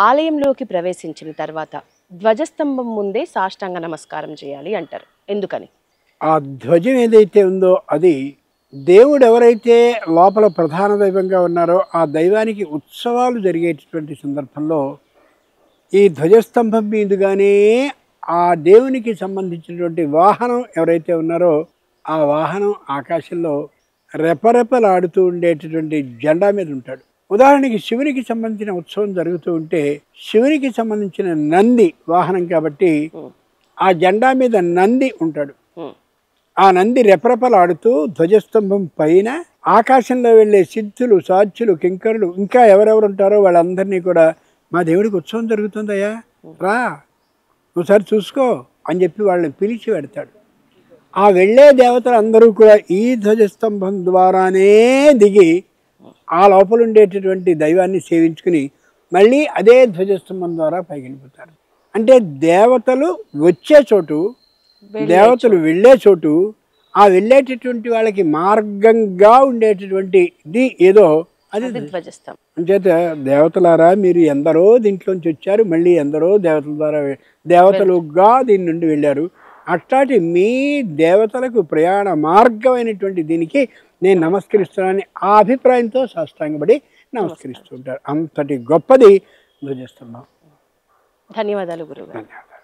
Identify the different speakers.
Speaker 1: ఆలయంలోకి ప్రవేశించిన తర్వాత ధ్వజస్తంభం ముందే సాష్టాంగ నమస్కారం చేయాలి అంటారు. ఎందుకని?
Speaker 2: ఆ ధ్వజం ఏదైతే ఉందో అది దేవుడు ఎవరైతే లోపల ప్రధాన దైవంగా ఉన్నారో ఆ దైవానికి ఉత్సవాలు జరిగేటటువంటి సందర్భంలో ఈ ధ్వజస్తంభం మీదుగానే ఆ దేవునికి సంబంధించినటువంటి వాహనం ఎవరైతే ఉన్నారో ఆ వాహనం ఆకాశంలో రెపరెపలాడుతూ ఉండేటటువంటి జెండా మీద ఉంటాడు. ఉదాహరణకి శివునికి సంబంధించిన ఉత్సవం జరుగుతూ ఉంటే శివునికి సంబంధించిన నంది వాహనం కాబట్టి ఆ జెండా మీద నంది ఉంటాడు. ఆ నంది రెపరెపలాడుతూ ధ్వజస్తంభం పైన ఆకాశంలో వెళ్ళే సిద్ధులు, సాధ్యులు, కింకరులు ఇంకా ఎవరెవరు ఉంటారో వాళ్ళందరినీ కూడా మా దేవుడికి ఉత్సవం జరుగుతుందయ్యా రా ఒకసారి చూసుకో అని చెప్పి వాళ్ళని పిలిచి పెడతాడు. ఆ వెళ్ళే దేవతలు అందరూ కూడా ఈ ధ్వజస్తంభం ద్వారానే దిగి ఆ లోపల ఉండేటటువంటి దైవాన్ని సేవించుకుని మళ్ళీ అదే ధ్వజస్తంభం ద్వారా పైకి వెళ్ళిపోతారు. అంటే దేవతలు వచ్చే చోటు, దేవతలు వెళ్ళే చోటు, ఆ వెళ్ళేటటువంటి వాళ్ళకి మార్గంగా ఉండేటటువంటిది ఏదో అది
Speaker 1: ధ్వజస్తంభం.
Speaker 2: అంచేత దేవతలారా మీరు ఎందరో దీంట్లోంచి వచ్చారు, మళ్ళీ ఎందరో దేవతల ద్వారా దేవతలుగా దీని నుండి వెళ్ళారు. అట్లాంటి మీ దేవతలకు ప్రయాణ మార్గమైనటువంటి దీనికి నేను నమస్కరిస్తున్నానని ఆ అభిప్రాయంతో సాష్టాంగపడి నమస్కరిస్తుంటారు. అంతటి గొప్పది ధ్వజస్తంభం.
Speaker 1: ధన్యవాదాలు గురువు గారు.
Speaker 2: ధన్యవాదాలు.